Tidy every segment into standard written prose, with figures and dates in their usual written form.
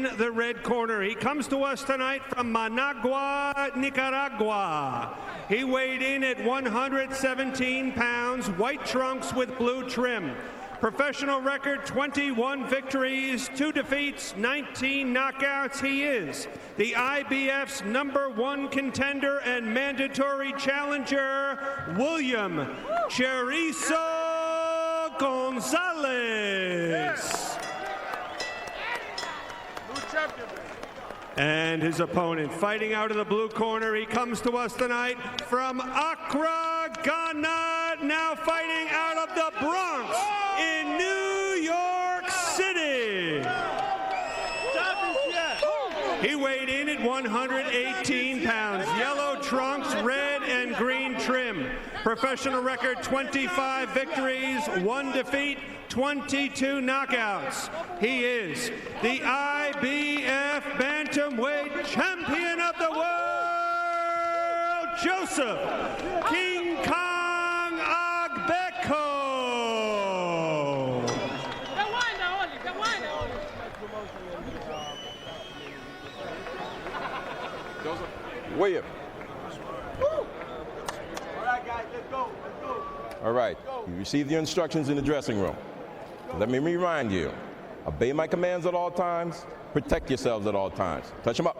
The red corner. He comes to us tonight from Managua, Nicaragua. He weighed in at 117 pounds, white trunks with blue trim. Professional record, 21 victories, 2 defeats, 19 knockouts. He is the IBF's #1 contender and mandatory challenger, William Chorizo Gonzalez. And his opponent, fighting out of the blue corner, he comes to us tonight from Accra, Ghana, now fighting out of the Bronx in New York City. He weighed in at 118 pounds, yellow trunks, red and green trim. Professional record, 25 victories, 1 defeat, 22 knockouts. He is the IBF bantamweight champion of the world, Joseph King Kong Agbeko. William. All right, guys, let's go. All right, you received your instructions in the dressing room. Let me remind you, obey my commands at all times, protect yourselves at all times. Touch them up.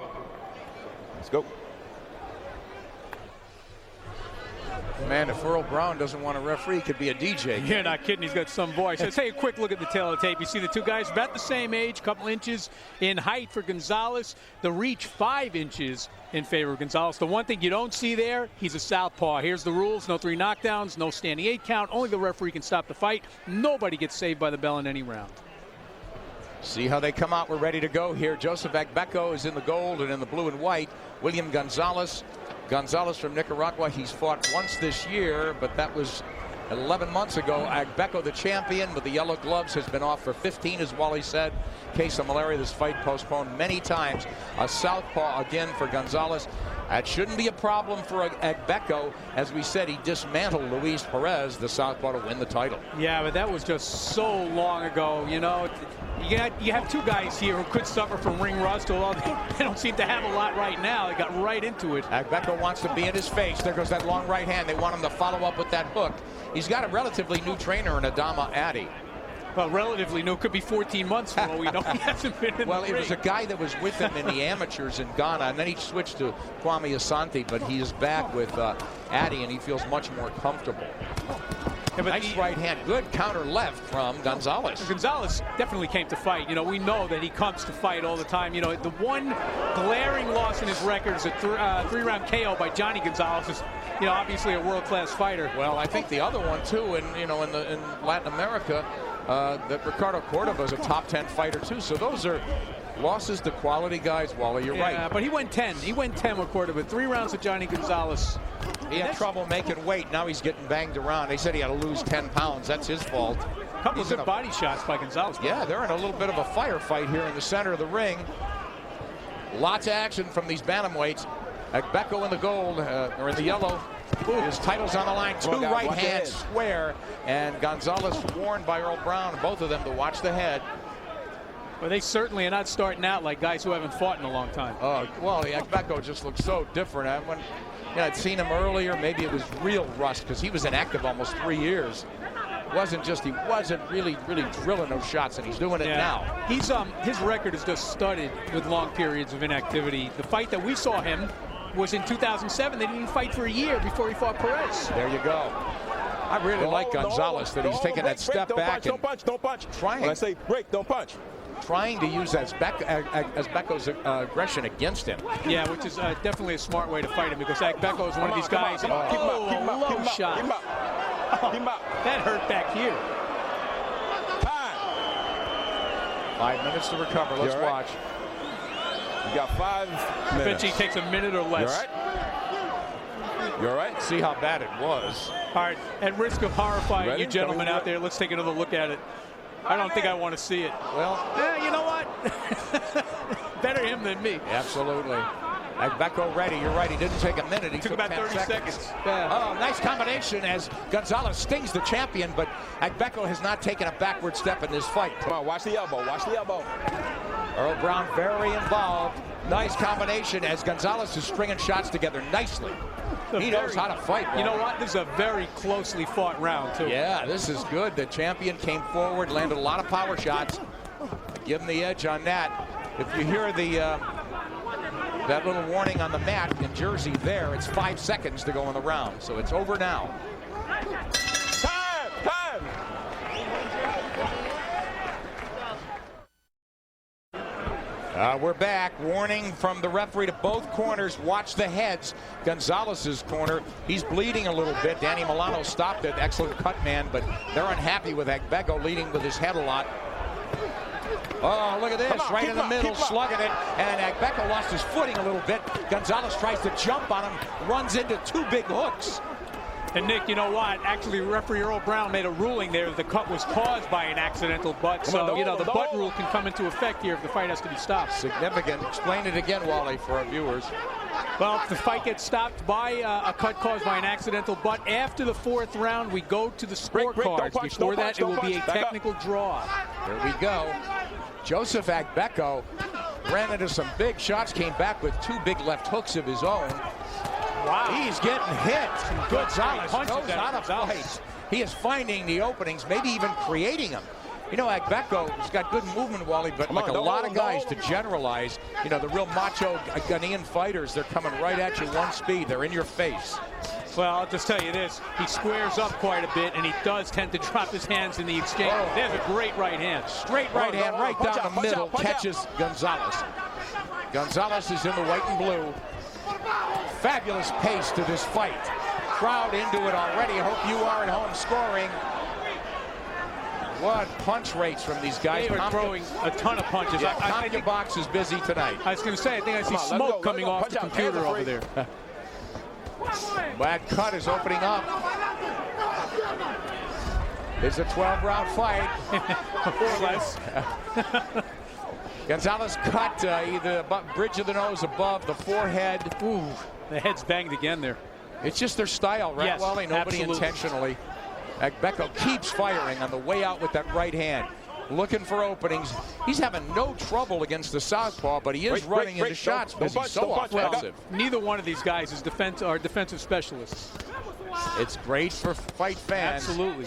Let's go. Man, if Earl Brown doesn't want a referee, he could be a DJ. You're not kidding. He's got some voice. Let's take a quick look at the tail of the tape. You see the two guys about the same age, couple inches in height for Gonzalez. The reach 5 inches in favor of Gonzalez. The one thing you don't see there, he's a southpaw. Here's the rules. No 3 knockdowns, no standing 8 count. Only the referee can stop the fight. Nobody gets saved by the bell in any round. See how they come out. We're ready to go here. Joseph Agbeko is in the gold and in the blue and white. William Gonzalez from Nicaragua. He's fought once this year, but that was 11 months ago. Agbeko, the champion with the yellow gloves, has been off for 15, as Wally said. Case of malaria. This fight postponed many times. A southpaw again for Gonzalez. That shouldn't be a problem for Agbeko. As we said, he dismantled Luis Perez, the southpaw, to win the title. Yeah, but that was just so long ago. You know, you have 2 guys here who could suffer from ring rust, although they don't seem to have a lot right now. They got right into it. Agbeko wants to be in his face. There goes that long right hand. They want him to follow up with that hook. He's got a relatively new trainer in Adama Addy. Well, relatively new. Could be 14 months for all we know. He hasn't been in Well, the it ring. was a guy that was with him in the amateurs in Ghana, and then he switched to Kwame Asante, but he is back with Addy, and he feels much more comfortable. Yeah, nice right hand. Good counter left from Gonzalez. Gonzalez definitely came to fight. You know, we know that he comes to fight all the time. You know, the one glaring loss in his record is a 3-round KO by Johnny Gonzalez. Is, you know, obviously a world-class fighter. Well, I think the other one too, in Latin America, that Ricardo Cordova is a top 10 fighter too. So those are losses to quality guys, Wally. You're right. Yeah, but he went 10. He went 10 with Cordova. 3 rounds with Johnny Gonzalez. He had trouble making weight. Now he's getting banged around. They said he had to lose 10 pounds. That's his fault. A couple of good body shots by Gonzalez. Yeah, they're in a little bit of a firefight here in the center of the ring. Lots of action from these bantamweights. Agbeko in the gold, or in the yellow. Ooh, his title's on the line. 2 right hands square. And Gonzalez warned by Earl Brown, both of them, to watch the head. Well, they certainly are not starting out like guys who haven't fought in a long time. Well, the Agbeko just looks so different. I'd seen him earlier. Maybe it was real rust because he was inactive almost 3 years. He wasn't really drilling those shots, and he's doing it now. He's his record is just studded with long periods of inactivity. The fight that we saw him was in 2007. They didn't even fight for a year before he fought Perez. There you go. I really like Gonzalez that he's taking that step back. Don't punch. Trying. When I say break, don't punch. Trying to use Agbeko's aggression against him. Yeah, which is definitely a smart way to fight him, because Agbeko is one of these guys. Keep him up. Low shot. Keep him up. That hurt back here. Time. 5 minutes to recover. Let's watch. You got 5 minutes. I bet he takes a minute or less. You all right? You all right? See how bad it was. All right, at risk of horrifying you gentlemen out there, let's take another look at it. I don't think I want to see it. Well, you know what? Better him than me. Absolutely. Agbeko ready. You're right. He didn't take a minute. He took about 30 seconds. Yeah. Oh, nice combination as Gonzalez stings the champion, but Agbeko has not taken a backward step in this fight. Come on, watch the elbow. Watch the elbow. Earl Brown very involved. Nice combination as Gonzalez is stringing shots together nicely. He knows how to fight. You know what? This is a very closely fought round, too. Yeah, this is good. The champion came forward, landed a lot of power shots. Give him the edge on that. If you hear that little warning on the mat in Jersey there, it's 5 seconds to go in the round. So it's over now. Time! We're back. Warning from the referee to both corners. Watch the heads. Gonzalez's corner. He's bleeding a little bit. Danny Milano stopped it. Excellent cut, man. But they're unhappy with Agbeko leading with his head a lot. Oh, look at this. Right in the middle, slugging it. And Agbeko lost his footing a little bit. Gonzalez tries to jump on him. Runs into 2 big hooks. And Nick, you know what? Actually, referee Earl Brown made a ruling there. The cut was caused by an accidental butt. So, you know, the butt rule can come into effect here if the fight has to be stopped. Significant. Explain it again, Wally, for our viewers. Well, if the fight gets stopped by a cut caused by an accidental butt, after the 4th round, we go to the scorecards. Before that, it will be a technical draw. There we go. Joseph Agbeko ran into some big shots, came back with 2 big left hooks of his own. Wow. He's getting hit. Gonzalez knows how to fight. He is finding the openings, maybe even creating them. You know, Agbeko's got good movement, Wally, but like a lot of guys, to generalize, you know, the real macho Ghanaian fighters, they're coming right at you one speed. They're in your face. Well, I'll just tell you this. He squares up quite a bit, and he does tend to drop his hands in the exchange. There's a great right hand. Straight right hand right down the middle, catches Gonzalez. Gonzalez is in the white and blue. Fabulous pace to this fight. Crowd into it already. Hope you are at home scoring. What punch rates from these guys. They are throwing a ton of punches. Yeah, I think box is busy tonight. I was going to say, I think I see smoke coming off the computer over there. Bad cut is opening up. It's a 12-round fight. Or less. Gonzalez cut either bridge of the nose above the forehead. Ooh, the head's banged again there. It's just their style, right? Yes, Wally? Nobody intentionally. Agbeko keeps firing on the way out with that right hand. Looking for openings. He's having no trouble against the southpaw, but he is running into shots because he's so offensive. Neither one of these guys is defensive specialists. It's great for fight fans. Absolutely.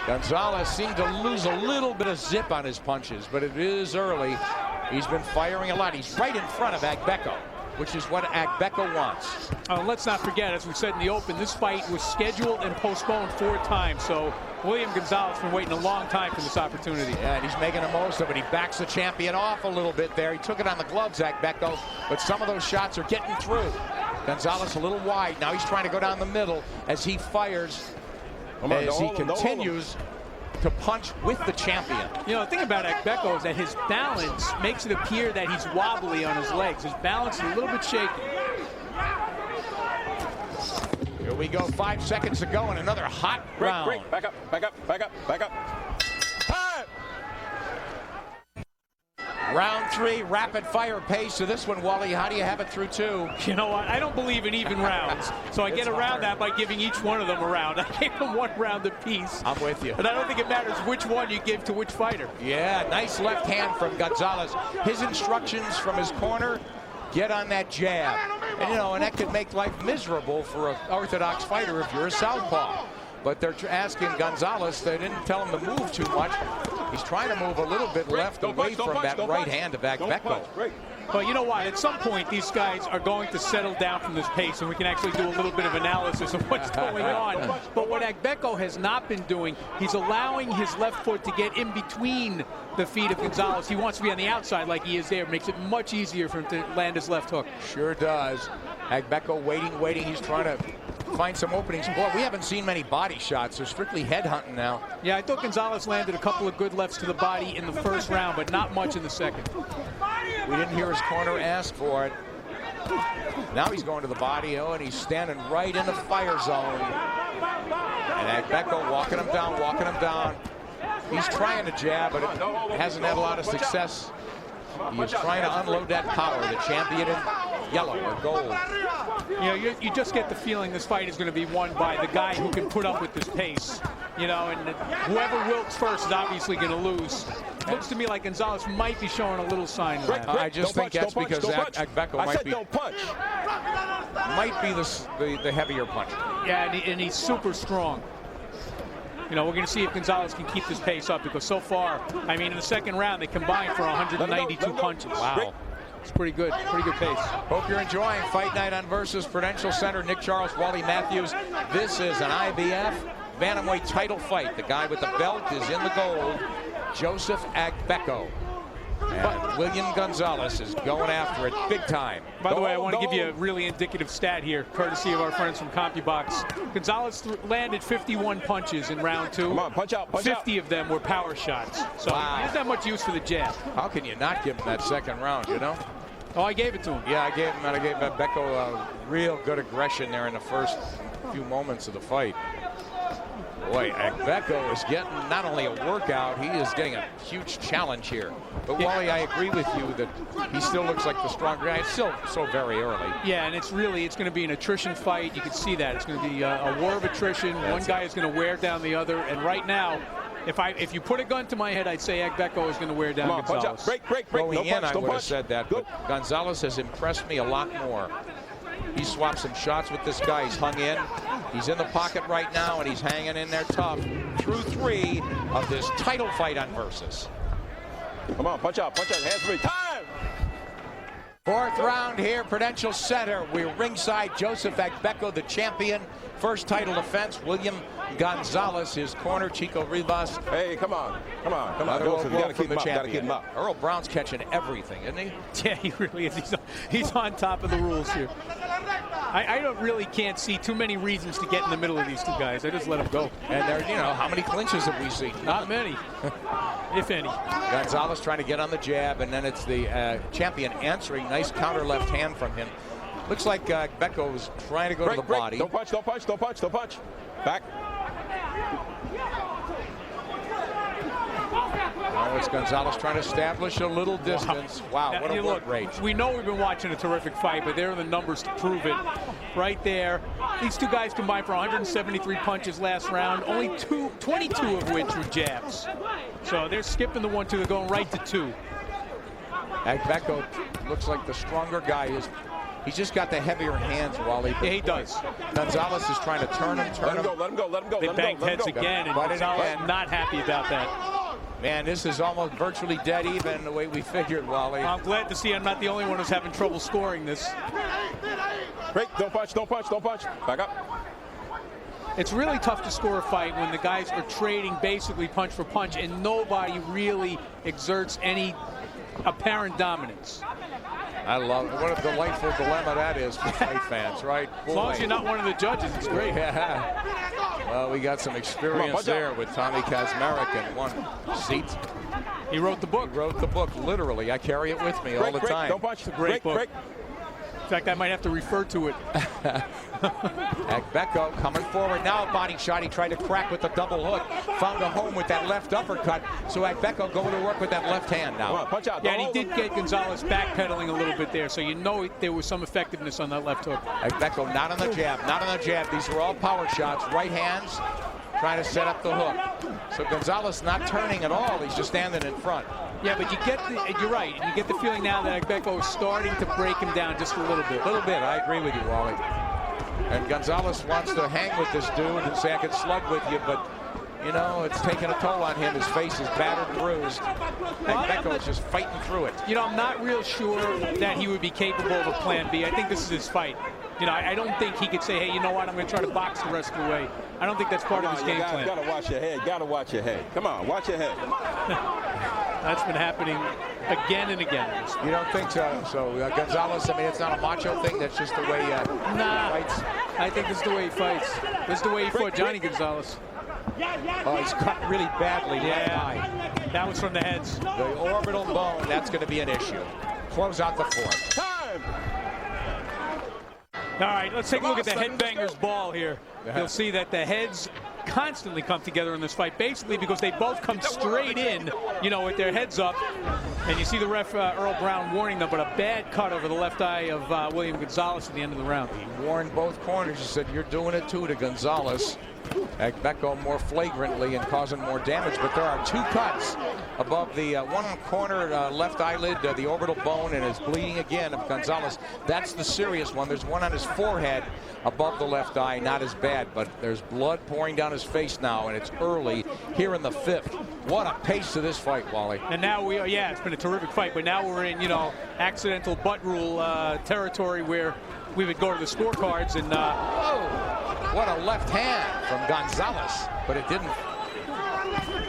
Gonzalez seemed to lose a little bit of zip on his punches, but it is early. He's been firing a lot. He's right in front of Agbeko, which is what Agbeko wants. Let's not forget, as we said in the open, this fight was scheduled and postponed 4 times. So William Gonzalez has been waiting a long time for this opportunity. Yeah, and he's making the most of it. He backs the champion off a little bit there. He took it on the gloves, Agbeko, but some of those shots are getting through. Gonzalez a little wide. Now he's trying to go down the middle as he fires, as he continues to punch with the champion. You know, the thing about Agbeko is that his balance makes it appear that he's wobbly on his legs. His balance is a little bit shaky. Here we go, 5 seconds to go and another hot round. Break. Back up. Time! Round 3, rapid fire pace to this one, Wally. How do you have it through 2? You know what? I don't believe in even rounds. So I get around that by giving each one of them a round. I gave them 1 round apiece. I'm with you. And I don't think it matters which one you give to which fighter. Yeah, nice left hand from Gonzalez. His instructions from his corner, get on that jab. And, you know, and that could make life miserable for an orthodox fighter if you're a southpaw. But they're asking Gonzalez, they didn't tell him to move too much. He's trying to move a little bit left away from that right hand of Agbeko. Well, you know what? At some point, these guys are going to settle down from this pace, and we can actually do a little bit of analysis of what's going on. But what Agbeko has not been doing, he's allowing his left foot to get in between the feet of Gonzalez. He wants to be on the outside like he is there. It makes it much easier for him to land his left hook. Sure does. Agbeko waiting. He's trying to find some openings. Boy, we haven't seen many body shots. They're strictly head hunting now. Yeah, I thought Gonzalez landed a couple of good lefts to the body in the first round, but not much in the second. We didn't hear his corner ask for it. Now he's going to the body, and he's standing right in the fire zone. And Agbeko walking him down. He's trying to jab, but it hasn't had a lot of success. He is trying to unload that power, the champion in yellow or gold. You know, you just get the feeling this fight is going to be won by the guy who can put up with this pace. You know, and whoever wilts first is obviously going to lose. looks to me like Gonzalez might be showing a little sign of that. I just think that's because Agbeko I said don't punch. might be the heavier puncher. Yeah, and he's super strong. You know, we're going to see if Gonzalez can keep this pace up, because so far, I mean, in the second round, they combined for 192 punches. Wow. It's pretty good pace. Hope you're enjoying Fight Night on Versus Prudential Center. Nick Charles, Wally Matthews. This is an IBF bantamweight title fight. The guy with the belt is in the gold, Joseph Agbeko. And William Gonzalez is going after it big time. By the way, I want to give you a really indicative stat here, courtesy of our friends from CompuBox. Gonzalez landed 51 punches in round 2. Come on, punch out, punch 50 of them were power shots. So Wow. he doesn't have much use for the jab. How can you not give him that second round, you know? Oh, I gave it to him. Yeah, I gave Agbeko real good aggression there in the first few moments of the fight. Boy, Agbeko is getting not only a workout, he is getting a huge challenge here. But Wally, I agree with you that he still looks like the stronger guy. It's still so very early. Yeah, and it's going to be an attrition fight. You can see that. It's going to be a war of attrition. One guy is going to wear down the other. And right now, if you put a gun to my head, I'd say Agbeko is going to wear down Gonzalez. Break. Going No in, punch, I no would have punch. said that. Go. But Gonzalez has impressed me a lot more. He swapped some shots with this guy. He's hung in. He's in the pocket right now, and he's hanging in there tough through 3 of this title fight on Versus. Come on, punch out, hands free. Time! 4th round here, Prudential Center. We're ringside. Joseph Agbeko, the champion. First title defense. William Gonzalez, his corner. Chico Rivas. Hey, come on. Another Joseph, you blow gotta from keep the him up, gotta champion. keep him up. Earl Brown's catching everything, isn't he? Yeah, he really is. He's on top of the rules here. I can't see too many reasons to get in the middle of these two guys. I just let them go. And there, how many clinches have we seen? Not many, if any. Gonzalez trying to get on the jab, and then it's the champion answering. Nice counter left hand from him. Looks like Agbeko was trying to go to the body. Don't punch. Back. Now it's Gonzalez trying to establish a little distance. Wow, what a work rate. We know we've been watching a terrific fight, but there are the numbers to prove it. Right there. These two guys combined for 173 punches last round, only 22 of which were jabs. So they're skipping the 1-2, they're going right to 2. Agbeko looks like the stronger guy. He's just got the heavier hands, Wally. Yeah, he does. Gonzalez is trying to turn him. Let him go. They banged heads again, and Gonzalez not happy about that. Man, this is almost virtually dead even the way we figured, Wally. I'm glad to see I'm not the only one who's having trouble scoring this. Break, don't punch. Back up. It's really tough to score a fight when the guys are trading basically punch for punch and nobody really exerts any apparent dominance. I love it. What a delightful dilemma that is for fight fans, right? As long as you're not one of the judges, it's great. Yeah. Well, we got some experience there with Tommy Kazmarek in one seat. He wrote the book. He wrote the book, literally. I carry it with me all the time. Don't punch. It's a great book. In fact, I might have to refer to it. Agbeko coming forward now, a body shot. He tried to crack with the double hook. Found a home with that left uppercut. So Agbeko going to work with that left hand now. Come on, punch out. Yeah, and he did get Gonzalez backpedaling a little bit there, so you know there was some effectiveness on that left hook. Agbeko not on the jab, These were all power shots. Right hands trying to set up the hook. So Gonzalez not turning at all. He's just standing in front. Yeah, but you're right. You get the feeling now that Agbeko is starting to break him down just a little bit. I agree with you, Wally. And Gonzalez wants to hang with this dude and say, I could slug with you, but, it's taking a toll on him. His face is battered and bruised. Agbeko is just fighting through it. I'm not real sure that he would be capable of a plan B. I think this is his fight. I don't think he could say, hey, you know what, I'm going to try to box the rest of the way. I don't think that's part of his game plan. Gotta watch your head. Come on, watch your head. That's been happening again and again. You don't think so? So Gonzalez, it's not a macho thing. That's just the way he fights. I think this is the way he fights. This is the way he fought Johnny Gonzalez. Oh, he's cut really badly. Yeah, that was from the heads. The orbital bone, that's going to be an issue. Close out the 4th. Time! All right, let's take a look at the headbangers ball here. You'll see that the heads constantly come together in this fight, basically because they both come straight in, with their heads up. And you see the ref, Earl Brown, warning them, but a bad cut over the left eye of William Gonzalez at the end of the round. He warned both corners. He said, you're doing it too to Gonzalez. Agbeko more flagrantly and causing more damage, but there are 2 cuts above the one corner left eyelid, the orbital bone, and is bleeding again of Gonzalez. That's the serious one. There's one on his forehead above the left eye, not as bad, but there's blood pouring down his face now, and it's early here in the 5th. What a pace to this fight, Wally. And now yeah, it's been a terrific fight, but now we're in, accidental butt rule territory where we would go to the scorecards and whoa, what a left hand from Gonzalez, but it didn't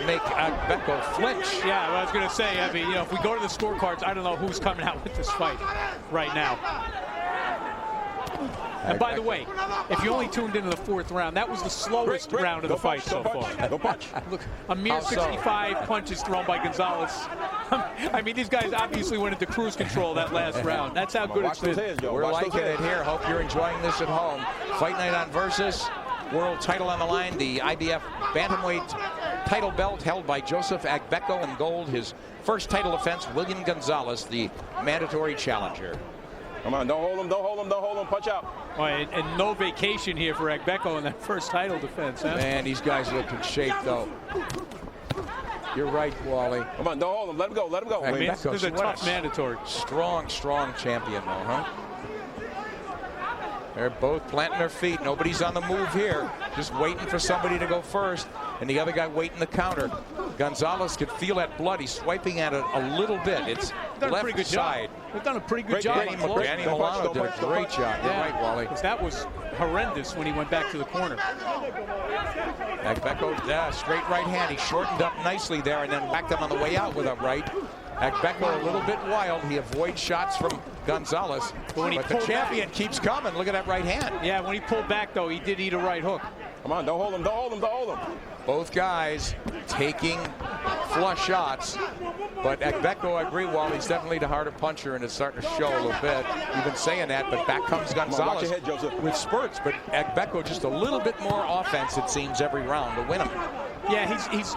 make Agbeko flinch. Yeah, I was going to say, I mean, if we go to the scorecards, I don't know who's coming out with this fight right now. And by the way, if you only tuned into the 4th round, that was the slowest round of the fight so far. Go punch. Look, a mere 65 punches thrown by Gonzalez. I mean, these guys obviously went into cruise control that last round. That's how good it's been. We're liking it here. Hope you're enjoying this at home. Fight night on Versus. World title on the line. The IBF bantamweight title belt held by Joseph Agbeko in gold. His first title defense, William Gonzalez, the mandatory challenger. Come on, don't hold him, don't hold him, don't hold him, punch out. Oh, and no vacation here for Agbeko in that first title defense. Huh? Man, these guys look in shape, though. You're right, Wally. Come on, don't hold him, let him go, let him go. I mean, this is a tough mandatory. Strong champion, though, huh? They're both planting their feet. Nobody's on the move here. Just waiting for somebody to go first, and the other guy waiting the counter. Gonzalez could feel that blood. He's swiping at it a little bit. It's left side. They've done a pretty good job. Danny Milano did a great job. You're right, Wally. That was horrendous when he went back to the corner. Agbeko, straight right hand. He shortened up nicely there and then whacked him on the way out with a right. Agbeko a little bit wild. He avoids shots from Gonzalez, but the champion keeps coming. Look at that right hand. Yeah, when he pulled back, though, he did eat a right hook. Come on, don't hold him, don't hold him, don't hold him. Both guys taking flush shots, but Agbeko, I agree, Wally, he's definitely the harder puncher, and it's starting to show a little bit. You've been saying that, but back comes Gonzalez with spurts, but Agbeko just a little bit more offense, it seems, every round to win him. Yeah,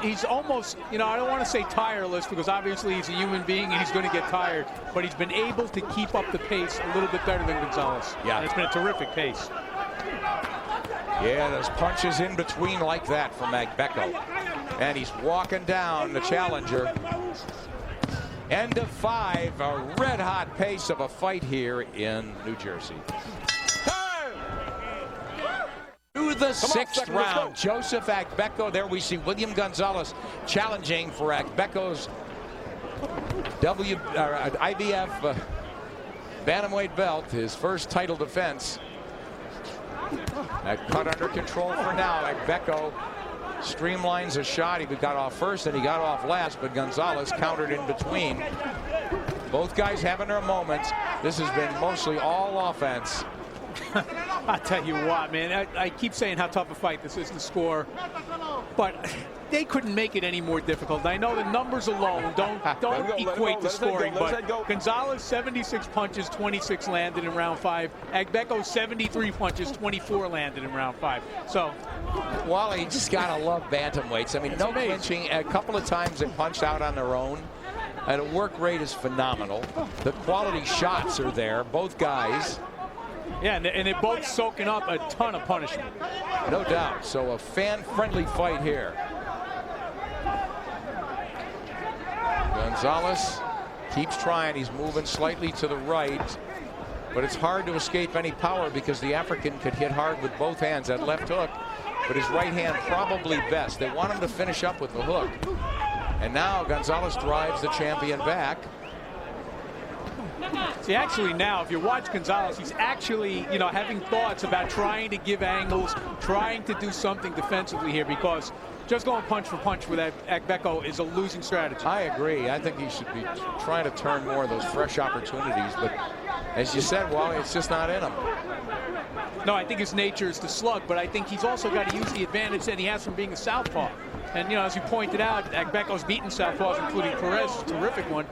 he's almost, I don't want to say tireless, because obviously he's a human being and he's going to get tired, but he's been able to keep up the pace a little bit better than Gonzalez. Yeah. And it's been a terrific pace. Yeah, there's punches in between like that from Agbeko. And he's walking down the challenger. End of 5, a red-hot pace of a fight here in New Jersey. To the 6th round, Joseph Agbeko. There we see William Gonzalez challenging for Agbeko's IBF bantamweight belt, his first title defense. That cut under control for now. Agbeko streamlines a shot. He got off first and he got off last, but Gonzalez countered in between. Both guys having their moments. This has been mostly all offense. I tell you what, man, I keep saying how tough a fight this is to score, but they couldn't make it any more difficult. I know the numbers alone don't equate to scoring, but Gonzalez 76 punches, 26 landed in round 5. Agbeko 73 punches, 24 landed in round 5. So, Wally, you just gotta love bantamweights. I mean, no clinching. A couple of times they punched out on their own. And the work rate is phenomenal. The quality shots are there, both guys. Yeah, and they're both soaking up a ton of punishment. No doubt. So a fan-friendly fight here. Gonzalez keeps trying. He's moving slightly to the right, but it's hard to escape any power because the African could hit hard with both hands. That left hook, but his right hand probably best. They want him to finish up with the hook. And now Gonzalez drives the champion back. See, actually now, if you watch Gonzalez, he's actually, having thoughts about trying to give angles, trying to do something defensively here, because just going punch for punch with Agbeko is a losing strategy. I agree. I think he should be trying to turn more of those fresh opportunities, but as you said, Wally, it's just not in him. No, I think his nature is to slug, but I think he's also got to use the advantage that he has from being a southpaw. And, as you pointed out, Agbeko's beaten southpaws, including Perez, a terrific one.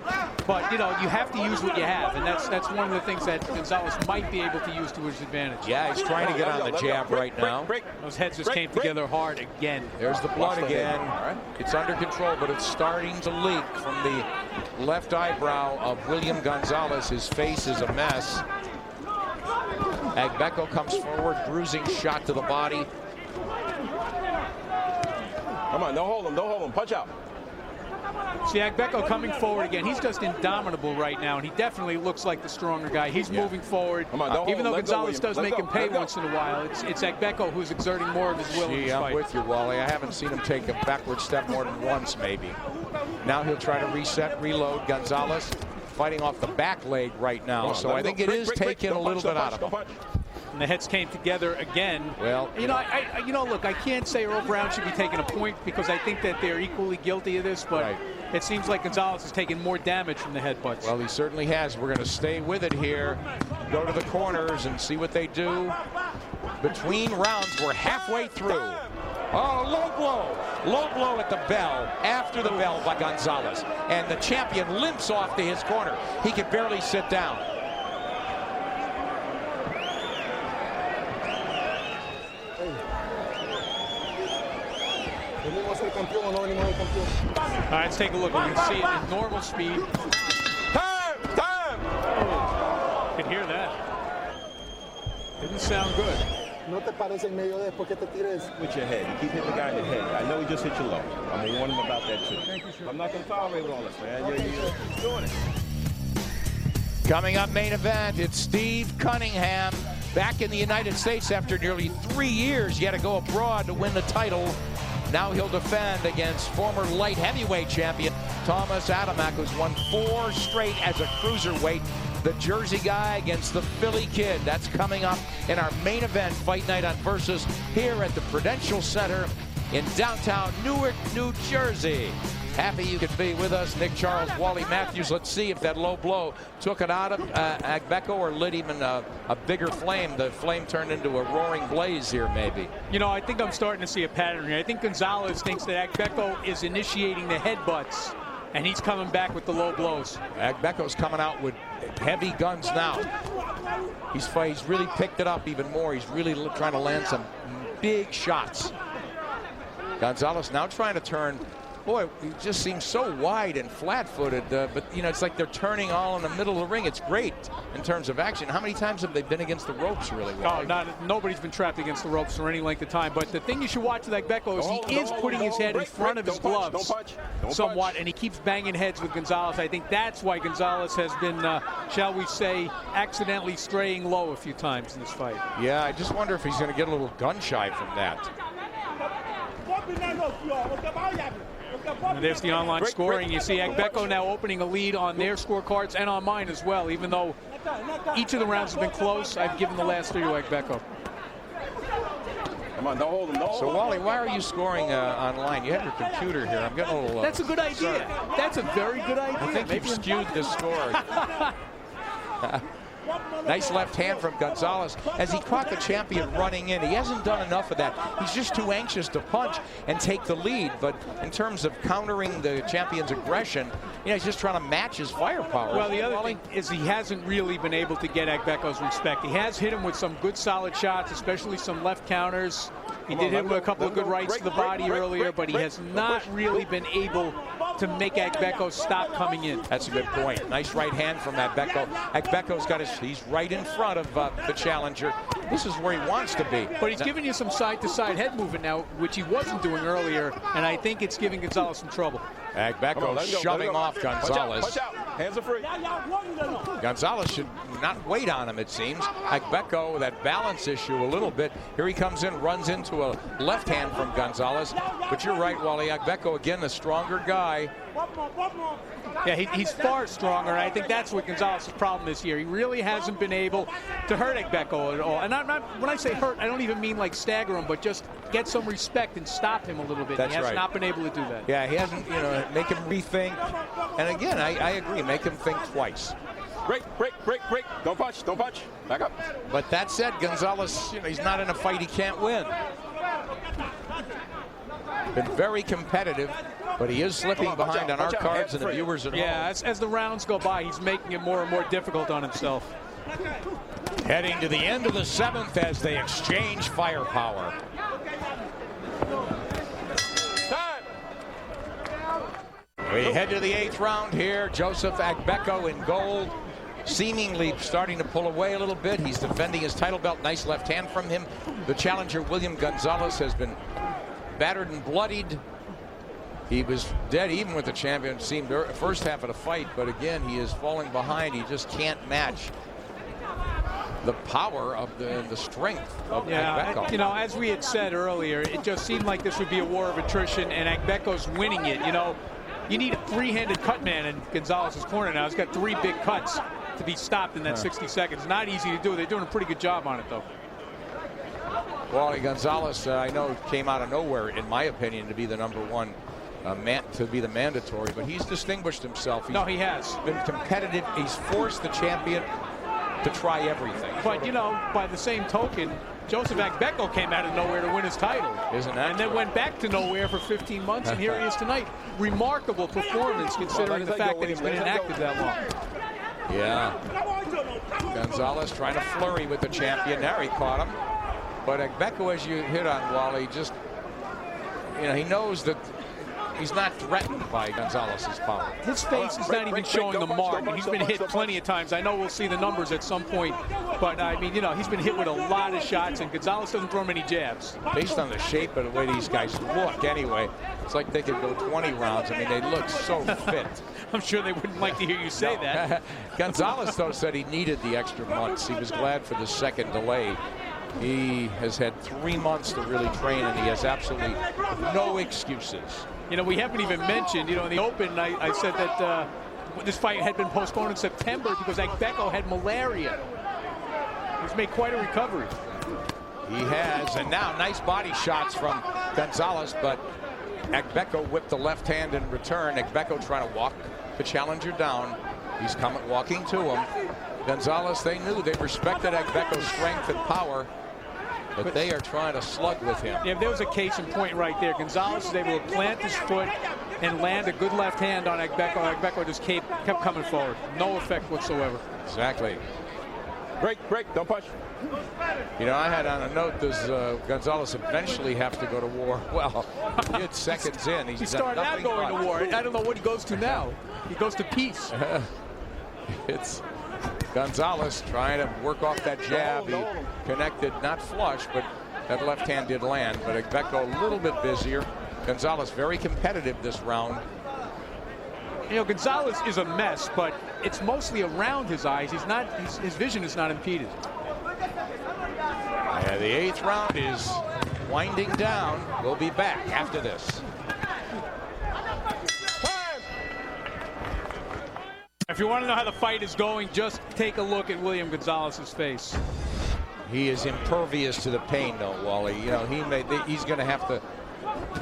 But, you have to use what you have, and that's one of the things that Gonzalez might be able to use to his advantage. Yeah, he's trying to get on the jab right now. Those heads just came together hard again. There's the blood again. It's under control, but it's starting to leak from the left eyebrow of William Gonzalez. His face is a mess. Agbeko comes forward, bruising shot to the body. Come on, don't hold him, punch out. See, Agbeko coming forward again. He's just indomitable right now, and he definitely looks like the stronger guy. He's moving forward. Even though Gonzalez does make him pay once in a while, it's Agbeko who's exerting more of his will in this fight. I'm with you, Wally. I haven't seen him take a backward step more than once, maybe. Now he'll try to reset, reload. Gonzalez fighting off the back leg right now, so I think it is taking a little bit out of him. And the heads came together again. Well, look, I can't say Earl Brown should be taking a point because I think that they're equally guilty of this, but it seems like Gonzalez has taken more damage from the headbutts. Well, he certainly has. We're going to stay with it here. Go to the corners and see what they do. Between rounds, we're halfway through. Oh, low blow. Low blow at the bell, after the bell by Gonzalez. And the champion limps off to his corner. He can barely sit down. All right, let's take a look. We can see it at normal speed. Time! Oh, you can hear that. Didn't sound good. No te parece en medio de por qué te tires. With your head. You keep hitting the guy in the head. I know he just hit you low. I'm going to warn him about that, too. I'm not going to tolerate all this, man. You're doing it. Coming up, main event, it's Steve Cunningham back in the United States after nearly 3 years. He had to go abroad to win the title. Now he'll defend against former light heavyweight champion Thomas Adamak, who's won 4 straight as a cruiserweight. The Jersey guy against the Philly kid. That's coming up in our main event, Fight Night on Versus, here at the Prudential Center in downtown Newark, New Jersey. Happy you could be with us, Nick Charles, Wally Matthews. Let's see if that low blow took it out of Agbeko or lit him in a bigger flame. The flame turned into a roaring blaze here, maybe. You know, I think I'm starting to see a pattern here. I think Gonzalez thinks that Agbeko is initiating the headbutts, and he's coming back with the low blows. Agbeko's coming out with heavy guns now. He's really picked it up even more. He's really trying to land some big shots. Gonzalez now trying to turn. Boy, he just seems so wide and flat-footed, but, you know, it's like they're turning all in the middle of the ring. It's great in terms of action. How many times have they been against the ropes, really? Oh, nobody's been trapped against the ropes for any length of time. But the thing you should watch with Agbeko is he is putting his head in front of his gloves somewhat, and he keeps banging heads with Gonzalez. I think that's why Gonzalez has been, shall we say, accidentally straying low a few times in this fight. Yeah, I just wonder if he's going to get a little gun-shy from that. And there's the online scoring. You see Agbeko now opening a lead on their scorecards and on mine as well. Even though each of the rounds have been close, I've given the last 3 to Agbeko. Come on, don't hold him. So, Wally, why are you scoring online? You have your computer here. I'm getting a little... That's a good idea. That's a very good idea. I think you've skewed the score. Nice left hand from Gonzalez as he caught the champion running in. He hasn't done enough of that. He's just too anxious to punch and take the lead. But in terms of countering the champion's aggression, you know, he's just trying to match his firepower. Well, the other thing is he hasn't really been able to get Agbeko's respect. He has hit him with some good solid shots, especially some left counters. He did hit him with a couple of good rights to the body earlier, but he has not really been able to make Agbeko stop coming in. That's a good point. Nice right hand from Agbeko. Agbeko's got he's right in front of the challenger. This is where he wants to be. But he's giving you some side-to-side head movement now, which he wasn't doing earlier, and I think it's giving Gonzalez some trouble. Agbeko shoving off Gonzalez. Watch out. Hands are free. Gonzalez should not wait on him, it seems. Agbeko with that balance issue a little bit. Here he comes in, runs into a left hand from Gonzalez. But you're right, Wally. Agbeko, again, the stronger guy. Yeah, he's far stronger, and I think that's what Gonzalez's problem is here. He really hasn't been able to hurt Agbeko at all. And when I say hurt, I don't even mean like stagger him, but just get some respect and stop him a little bit. That's he has right. not been able to do that. Yeah, he hasn't, you know, make him rethink. And again, I agree, make him think twice. Break. Don't punch. Back up. But that said, Gonzalez, you know, he's not in a fight he can't win. Been very competitive, but he is slipping behind on our cards and the viewers at home. Yeah, as the rounds go by, he's making it more and more difficult on himself. Heading to the end of the 7th as they exchange firepower. We head to the 8th round here. Joseph Agbeko in gold, seemingly starting to pull away a little bit. He's defending his title belt. Nice left hand from him. The challenger, William Gonzalez, has been battered and bloodied. He was dead even with the champion, it seemed, first half of the fight, but again, he is falling behind. He just can't match the power of the strength of Agbeko. You know, as we had said earlier, it just seemed like this would be a war of attrition, and Agbeko's winning it. You know, you need a three-handed cut man in Gonzalez's corner now. He's got 3 big cuts to be stopped in that 60 seconds. Not easy to do. They're doing a pretty good job on it, though. Wally Gonzalez, I know, came out of nowhere, in my opinion, to be the #1 to be the mandatory, but he's distinguished himself. He has been competitive. He's forced the champion to try everything. But, you know, by the same token, Joseph Agbeko came out of nowhere to win his title. Isn't that And then went back to nowhere for 15 months, and here he is tonight. Remarkable performance considering the fact that he's been inactive that long. Yeah. Gonzalez trying to flurry with the champion. Now he caught him. But Agbeko, as you hit on, Wally, just, you know, he knows that he's not threatened by Gonzalez's power. His face is not even showing the mark, and he's been hit plenty of times. I know we'll see the numbers at some point, but I mean, you know, he's been hit with a lot of shots, and Gonzalez doesn't throw many jabs. Based on the shape of the way these guys look anyway, it's like they could go 20 rounds. I mean, they look so fit. I'm sure they wouldn't like to hear you say that. Gonzalez, though, said he needed the extra months. He was glad for the second delay. He has had 3 months to really train, and he has absolutely no excuses. You know, we haven't even mentioned, you know, in the open, I said that this fight had been postponed in September because Agbeko had malaria. He's made quite a recovery. He has, and now nice body shots from Gonzalez, but Agbeko whipped the left hand in return. Agbeko trying to walk the challenger down. He's walking to him. Gonzalez, they respected Agbeko's strength and power, but they are trying to slug with him. Yeah, there was a case in point right there. Gonzalez was able to plant his foot and land a good left hand on Agbeko. Agbeko just kept coming forward. No effect whatsoever. Exactly. Break, don't push. You know, I had on a note, does Gonzalez eventually have to go to war? Well, he did seconds in. He started out going to war. I don't know what he goes to now. He goes to peace. It's Gonzalez trying to work off that jab. He connected, not flush, but that left hand did land. But Agbeko a little bit busier. Gonzalez very competitive this round. You know, Gonzalez is a mess, but it's mostly around his eyes. His vision is not impeded. Yeah, the 8th round is winding down. We'll be back after this. If you want to know how the fight is going, just take a look at William Gonzalez's face. He is impervious to the pain, though, Wally. You know, he's going to have to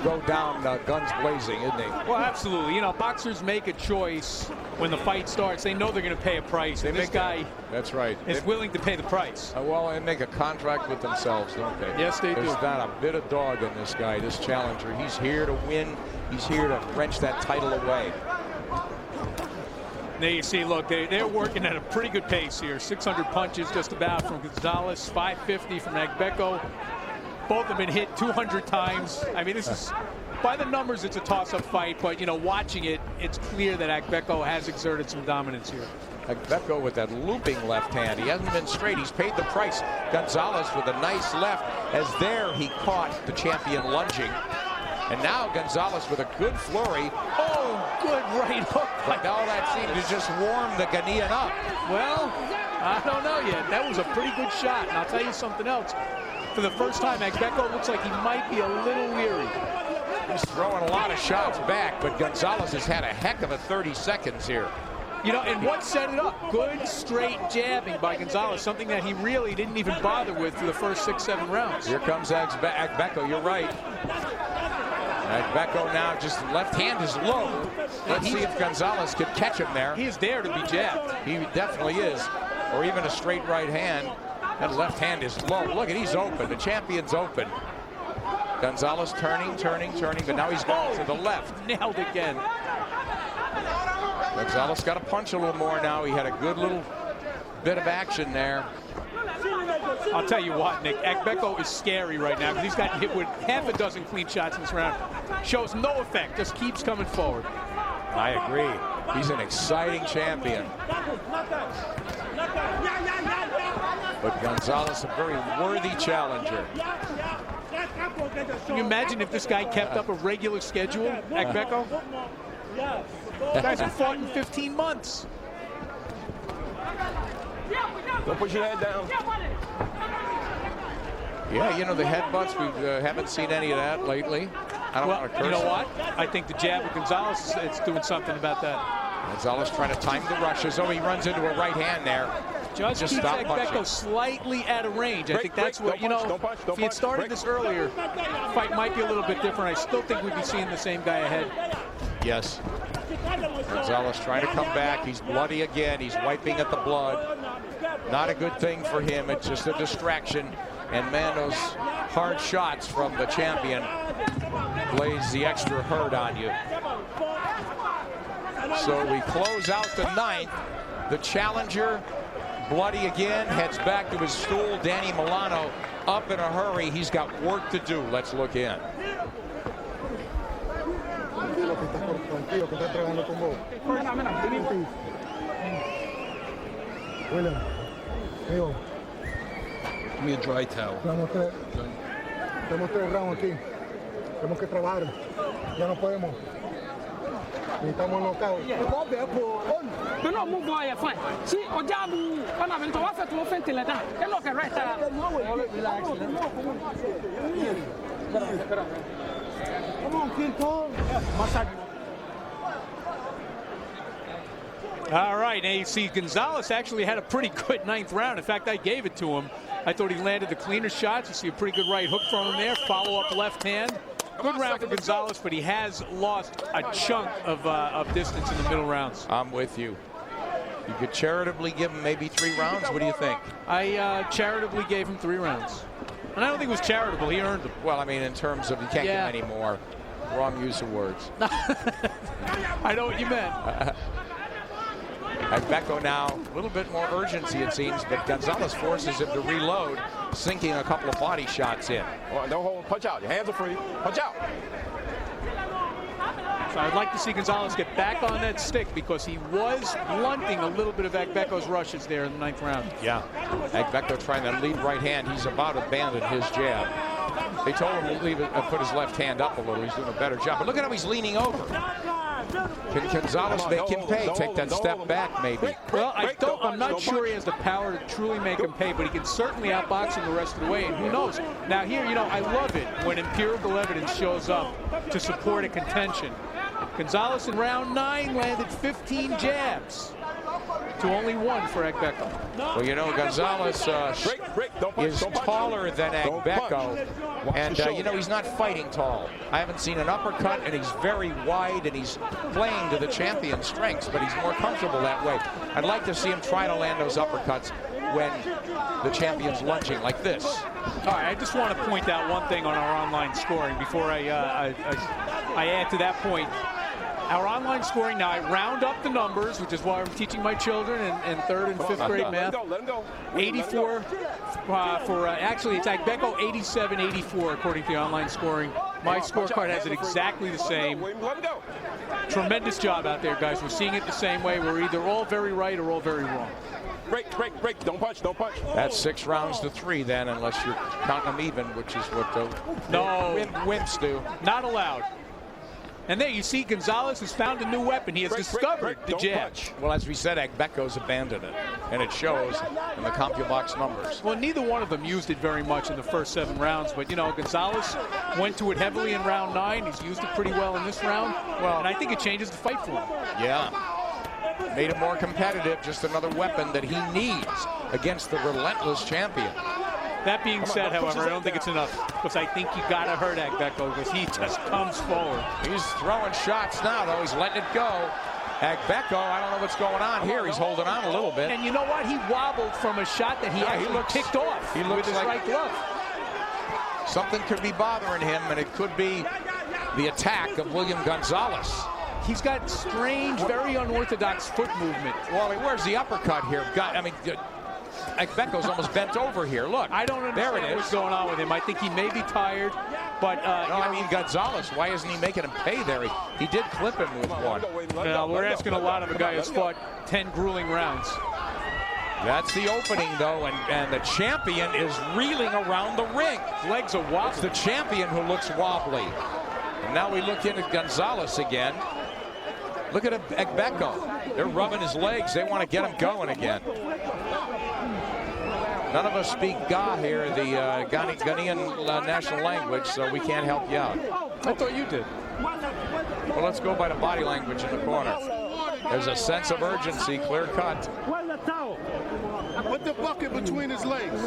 go down guns blazing, isn't he? Well, absolutely. You know, boxers make a choice when the fight starts. They know they're going to pay a price. This guy that's right. is willing to pay the price. Well, they make a contract with themselves, don't they? Yes, they do. There's not a bit of dog in this guy, this challenger. He's here to win. He's here to wrench that title away. There you see, look, they're working at a pretty good pace here. 600 punches just about from Gonzalez, 550 from Agbeko. Both have been hit 200 times. I mean, this is, by the numbers, it's a toss-up fight, but, you know, watching it, it's clear that Agbeko has exerted some dominance here. Agbeko with that looping left hand. He hasn't been straight. He's paid the price. Gonzalez with a nice left, as there he caught the champion lunging. And now Gonzalez with a good flurry. Oh, good right hook. But now that seemed to just warm the Ghanaian up. Well, I don't know yet. That was a pretty good shot. And I'll tell you something else. For the first time, Agbeko looks like he might be a little weary. He's throwing a lot of shots back, but Gonzalez has had a heck of a 30 seconds here. You know, and what set it up? Good, straight jabbing by Gonzalez, something that he really didn't even bother with for the first 6-7 rounds. Here comes Agbeko, you're right. Agbeko now, just left hand is low. Let's see if Gonzalez can catch him there. He is there to be jabbed. He definitely is. Or even a straight right hand. That left hand is low. Look at, he's open. The champion's open. Gonzalez turning, but now he's going to the left. Nailed again. Gonzalez got to punch a little more now. He had a good little bit of action there. I'll tell you what, Nick, Agbeko is scary right now because he's gotten hit with half a dozen clean shots in this round. Shows no effect, just keeps coming forward. I agree. He's an exciting champion. But Gonzalez, a very worthy challenger. Can you imagine if this guy kept up a regular schedule, Agbeko? Guys have fought in 15 months. Don't push your head down. Yeah, you know, the headbutts, we haven't seen any of that lately. I don't want to curse. You know what? I think the jab of Gonzalez is doing something about that. Gonzalez trying to time the rushes. Oh, he runs into a right hand there. Just keeps Agbeko slightly out of range. I think that's what, you know, if he had started this earlier, the fight might be a little bit different. I still think we'd be seeing the same guy ahead. Yes. Gonzalez trying to come back. He's bloody again. He's wiping at the blood. Not a good thing for him. It's just a distraction. And man, those hard shots from the champion plays the extra hurt on you. So we close out the ninth. The challenger, bloody again, heads back to his stool. Danny Milano up in a hurry. He's got work to do. Let's look in. Tranquilo, que está trabajando con vos. William, amigo. Give me a dry towel. Tenemos tres rounds aquí. Tenemos que trabajar. Ya no podemos. Necesitamos knockout. Mais non, mon boy est fin. Si au diable, on a 23 fait tout fait là-dedans. Et l'autre reste là. Come on, King Kong. All right, and you see Gonzalez actually had a pretty good ninth round. In fact, I gave it to him. I thought he landed the cleaner shots. You see a pretty good right hook from him there. Follow-up left hand. Good round for Gonzalez, but he has lost a chunk of distance in the middle rounds. I'm with you. You could charitably give him maybe 3 rounds. What do you think? I charitably gave him 3 rounds. And I don't think it was charitable. He earned them. Well, I mean, in terms of you can't give him any more. Wrong use of words. I know what you meant. Agbeko now, a little bit more urgency, it seems, but Gonzalez forces him to reload, sinking a couple of body shots in. Well, don't hold, punch out. Your hands are free. Punch out. So I'd like to see Gonzalez get back on that stick because he was blunting a little bit of Agbeko's rushes there in the 9th round. Yeah, Agbeko trying that lead right hand. He's about to abandon his jab. They told him to leave it, put his left hand up a little. He's doing a better job. But look at how he's leaning over. Can Gonzalez make him pay? Take that step back, maybe. Well, I'm not sure he has the power to truly make him pay, but he can certainly outbox him the rest of the way. And who knows? Now here, you know, I love it when empirical evidence shows up to support a contention. Gonzalez in round 9 landed 15 jabs to only 1 for Agbeko. Well, you know, Gonzalez is taller than Agbeko, and you know, he's not fighting tall. I haven't seen an uppercut, and he's very wide, and he's playing to the champion's strengths, but he's more comfortable that way. I'd like to see him try to land those uppercuts when the champion's lunging like this. All right, I just want to point out one thing on our online scoring before I add to that point. Our online scoring now, I round up the numbers, which is why I'm teaching my children in 3rd and 5th grade math. 84 for, actually it's Agbeko 87-84 according to the online scoring. My scorecard has it exactly the same. Tremendous job out there, guys. We're seeing it the same way. We're either all very right or all very wrong. Break. Don't punch. That's 6 rounds to 3 then, unless you're counting them even, which is what the wimps do. Not allowed. And there you see Gonzalez has found a new weapon. He has discovered the jab. Well, as we said, Agbeko's abandoned it, and it shows in the CompuBox numbers. Well, neither one of them used it very much in the first 7 rounds, but, you know, Gonzalez went to it heavily in round 9. He's used it pretty well in this round, and I think it changes the fight for him. Yeah. Made him more competitive, just another weapon that he needs against the relentless champion. That being said, however, I don't think it's enough because I think you got to hurt Agbeko because he just comes forward. He's throwing shots now, though. He's letting it go. Agbeko, I don't know what's going on here. He's holding on a little bit. And you know what? He wobbled from a shot that he actually kicked off with his right glove. Something could be bothering him, and it could be the attack of William Gonzalez. He's got strange, very unorthodox foot movement. Well, where's the uppercut here? Agbeko's almost bent over here. Look, I don't understand what's going on with him. I think he may be tired, but I mean, Gonzalez, why isn't he making him pay there? He did clip him with one. We're asking a lot of a guy who's fought 10 grueling rounds. That's the opening, though, and the champion is reeling around the ring. Legs are wobbly. It's the champion who looks wobbly. And now we look in at Gonzalez again. Look at Agbeko. They're rubbing his legs. They want to get him going again. None of us speak Ga here, the Ghanaian national language, so we can't help you out. I thought you did. Well, let's go by the body language in the corner. There's a sense of urgency, clear cut. Put the bucket between his legs.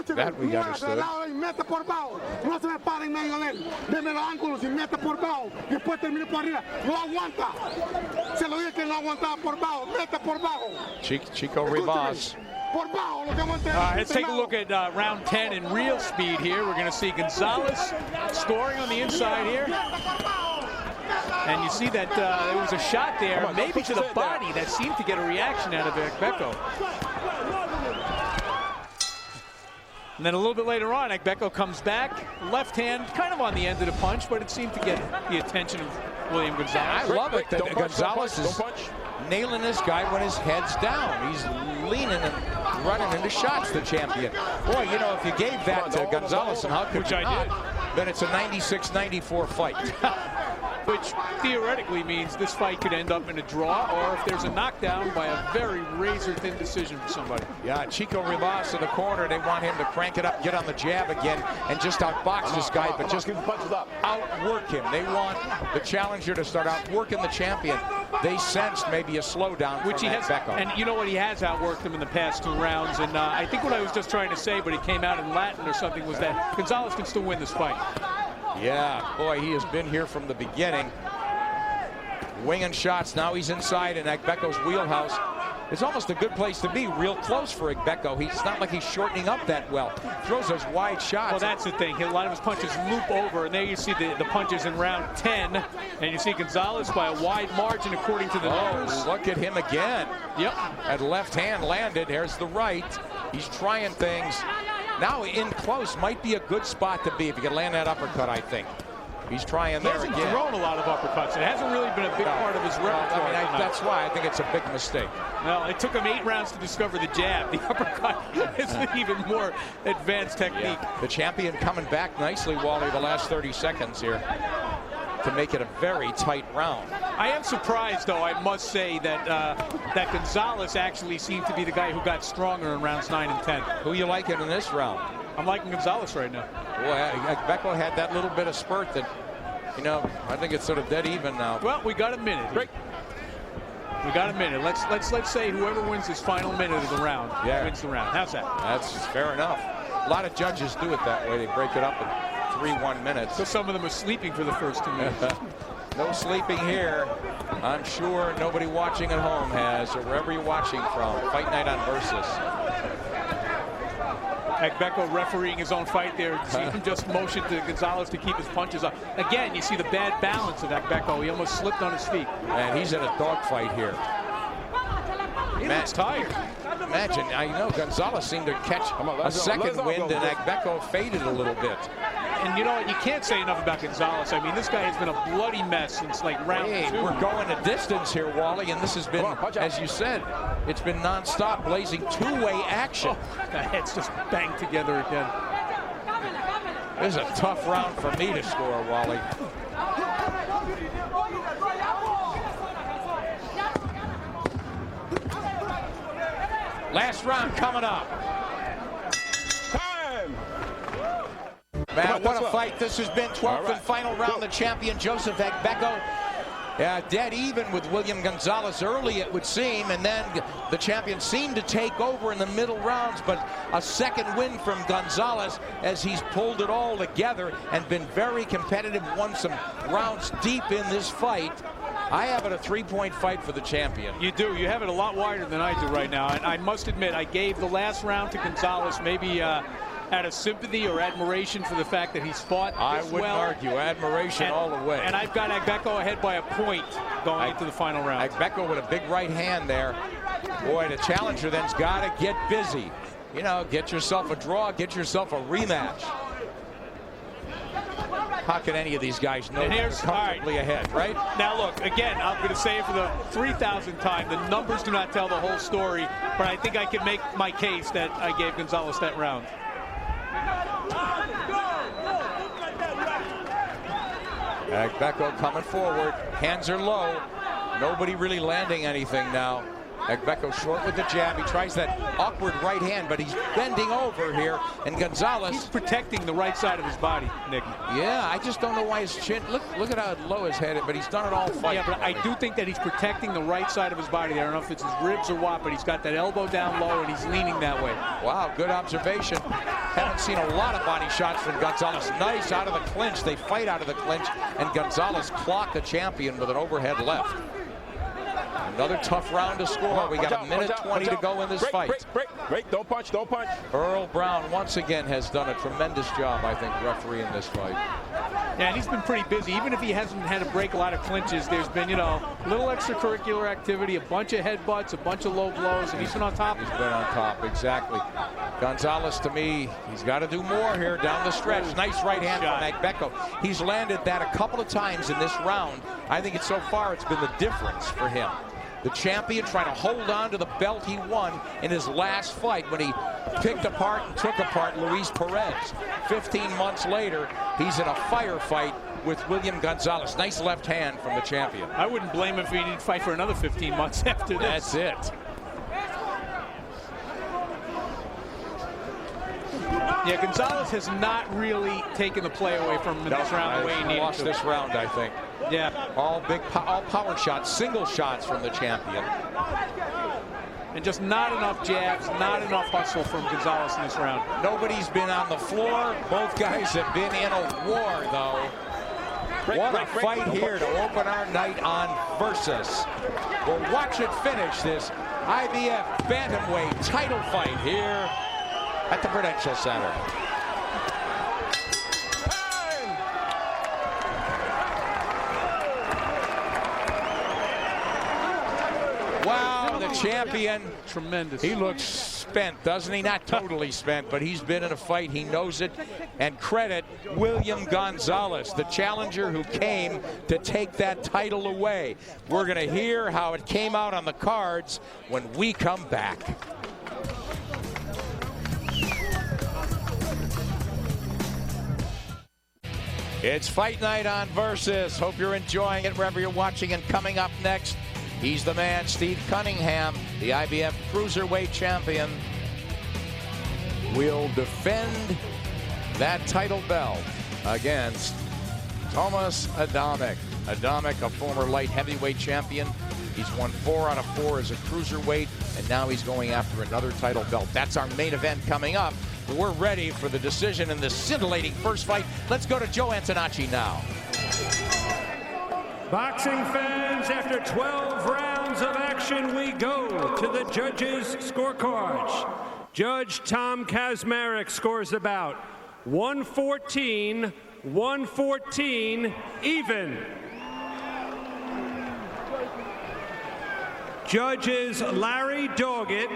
That we understood. Mete por bajo. No se me para en medio de él. Deme los ángulos y mete por bajo. Después termine por arriba. No aguanta. Se lo dije que no aguantaba por bajo. Mete por bajo. Chico Rivas. Por bajo. Lo que aguante. Let's take a look at round 10 in real speed here. We're going to see Gonzalez scoring on the inside here. And you see that there was a shot there, maybe to the body, that seemed to get a reaction out of Agbeko. And then a little bit later on, Agbeko comes back, left hand, kind of on the end of the punch, but it seemed to get the attention of William Gonzalez. I love it that Gonzalez is nailing this guy when his head's down. He's leaning and running into shots, the champion. Boy, you know, if you gave that to Gonzalez, and how could you not, then it's a 96-94 fight. Which theoretically means this fight could end up in a draw, or if there's a knockdown, by a very razor-thin decision for somebody. Yeah, Chico Rivas in the corner. They want him to crank it up, get on the jab again, and just outbox this guy, but just outwork him. They want the challenger to start outworking the champion. They sensed maybe a slowdown, which he has, and you know what, he has outworked him in the past 2 rounds. And I think what I was just trying to say, but it came out in Latin or something, was that Gonzalez can still win this fight. Yeah, boy, he has been here from the beginning. Winging shots. Now he's inside in Agbeko's wheelhouse. It's almost a good place to be, real close for Agbeko. It's not like he's shortening up that well. Throws those wide shots. Well, that's the thing. A lot of his punches loop over, and there you see the punches in round 10. And you see Gonzalez by a wide margin according to the numbers. Look at him again. Yep. That left hand landed. There's the right. He's trying things. Now in close might be a good spot to be if you can land that uppercut, I think. He's trying there again. He hasn't thrown a lot of uppercuts. It hasn't really been a big part of his repertoire. That's why I think it's a big mistake. Well, it took him 8 rounds to discover the jab. The uppercut is an even more advanced technique. Yeah. The champion coming back nicely, Wally, the last 30 seconds here to make it a very tight round. I am surprised, though, I must say, that that Gonzalez actually seemed to be the guy who got stronger in rounds 9 and 10. Who you liking in this round? I'm liking Gonzalez right now. Boy, Agbeko had that little bit of spurt that, you know, I think it's sort of dead even now. Well, we got a minute. Great. We got a minute. Let's say whoever wins this final minute of the round wins the round. How's that? That's fair enough. A lot of judges do it that way. They break it up in 3 1 minutes. So some of them are sleeping for the first 2 minutes. No sleeping here. I'm sure nobody watching at home has, or wherever you're watching from. Fight Night on Versus. Agbeko refereeing his own fight there. See him just motion to Gonzalez to keep his punches up. Again, you see the bad balance of Agbeko. He almost slipped on his feet. And he's in a dogfight here. He looks tired. Imagine, I know Gonzalez seemed to catch a second wind, and Agbeko faded a little bit. And you know what? You can't say enough about Gonzalez. I mean, this guy has been a bloody mess since like round 2. We're going a distance here, Wally, and this has been, as you said, it's been nonstop, blazing 2-way action. The heads just banged together again. This is a tough round for me to score, Wally. Last round coming up. Time! Man, what a fight this has been. 12th and final round. The champion, Joseph Agbeko, dead even with William Gonzalez early, it would seem. And then the champion seemed to take over in the middle rounds. But a second win from Gonzalez as he's pulled it all together and been very competitive, won some rounds deep in this fight. I have it a 3-point fight for the champion. You do. You have it a lot wider than I do right now. And I must admit, I gave the last round to Gonzalez maybe out of sympathy or admiration for the fact that he's fought I this wouldn't well. argue. Admiration all the way. And I've got Agbeko ahead by a point going into the final round. Agbeko with a big right hand there. Boy, the challenger then's got to get busy. You know, get yourself a draw, get yourself a rematch. how can any of these guys know they're comfortably ahead, right? Now look, again, I'm going to say it for the 3,000th time. The numbers do not tell the whole story, but I think I can make my case that I gave Gonzalez that round. Agbeko coming forward. Hands are low. Nobody really landing anything now. Agbeko short with the jab. He tries that awkward right hand, but he's bending over here. And Gonzalez, he's protecting the right side of his body, Nick. Yeah, I just don't know why his chin. Look at how low his head is, but he's done it all fight. Yeah, but I do think that he's protecting the right side of his body. I don't know if it's his ribs or what, but he's got that elbow down low and he's leaning that way. Wow, good observation. Haven't seen a lot of body shots from Gonzalez. Nice out of the clinch. They fight out of the clinch, and Gonzalez clocked the champion with an overhead left. Another tough round to score. We got a minute 20 to go in this fight. Break, don't punch, don't punch. Earl Brown once again has done a tremendous job, I think, refereeing this fight. Yeah, and he's been pretty busy. Even if he hasn't had to break a lot of clinches, there's been, you know, little extracurricular activity, a bunch of headbutts, a bunch of low blows, and he's been on top. He's been on top, exactly. Gonzalez, to me, he's got to do more here down the stretch. Nice right hand from Agbeko. He's landed that a couple of times in this round. I think so far it's been the difference for him. The champion trying to hold on to the belt he won in his last fight when he picked apart and took apart Luis Perez. 15 months later, he's in a firefight with William Gonzalez. Nice left hand from the champion. I wouldn't blame him if he didn't fight for another 15 months after this. That's it. Yeah, Gonzalez has not really taken the play away from him in this round the way he needed to. Lost this round, I think. Yeah. All power shots, single shots from the champion. And just not enough jabs, not enough hustle from Gonzalez in this round. Nobody's been on the floor. Both guys have been in a war, though. What a fight here to open our night on Versus. We'll watch it finish this IBF bantamweight title fight here at the Prudential Center. Wow, the champion. Tremendous. He looks spent, doesn't he? Not totally spent, but he's been in a fight. He knows it. And credit William Gonzalez, the challenger who came to take that title away. We're going to hear how it came out on the cards when we come back. It's fight night on Versus. Hope you're enjoying it wherever you're watching. And coming up next, he's the man, Steve Cunningham, the IBF Cruiserweight champion, will defend that title belt against Thomas Adamek. Adamek, a former light heavyweight champion. He's won 4 out of 4 as a cruiserweight, and now he's going after another title belt. That's our main event coming up. We're ready for the decision in this scintillating first fight. Let's go to Joe Antonacci now. Boxing fans, after 12 rounds of action, we go to the judges' scorecards. Judge Tom Kazmarek scores about 114, 114, even. Judges Larry Doggett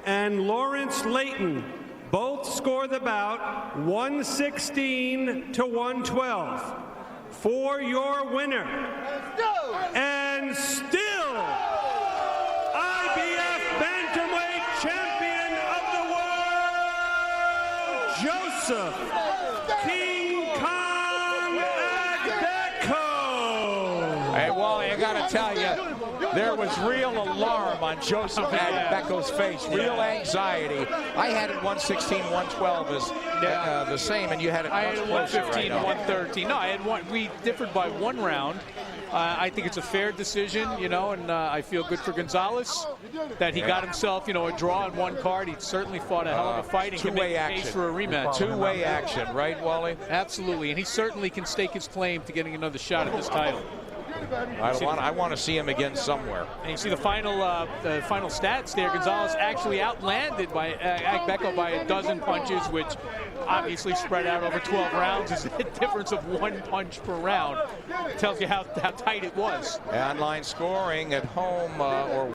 and Lawrence Layton both score the bout 116 to 112. For your winner, and still IBF Bantamweight Champion of the World, Joseph King Kong Agbeko. Hey, Wally, I gotta tell you, there was real alarm on Joseph Agbeko's face, real anxiety. I had it 116, 112 as the same, and you had it I had it 115, right 113. No, I had one. We differed by 1 round. I think it's a fair decision, you know, and I feel good for Gonzalez that he got himself, you know, a draw on 1 card. He certainly fought a hell of a fight and can make a case for a rematch. Two-way action, right, Wally? Absolutely, and he certainly can stake his claim to getting another shot at this title. I want to see him again somewhere. And you see the final stats there. Gonzalez actually outlanded by Agbeko by a dozen punches, which obviously spread out over 12 rounds is a difference of 1 punch per round. It tells you how tight it was. Online scoring at home or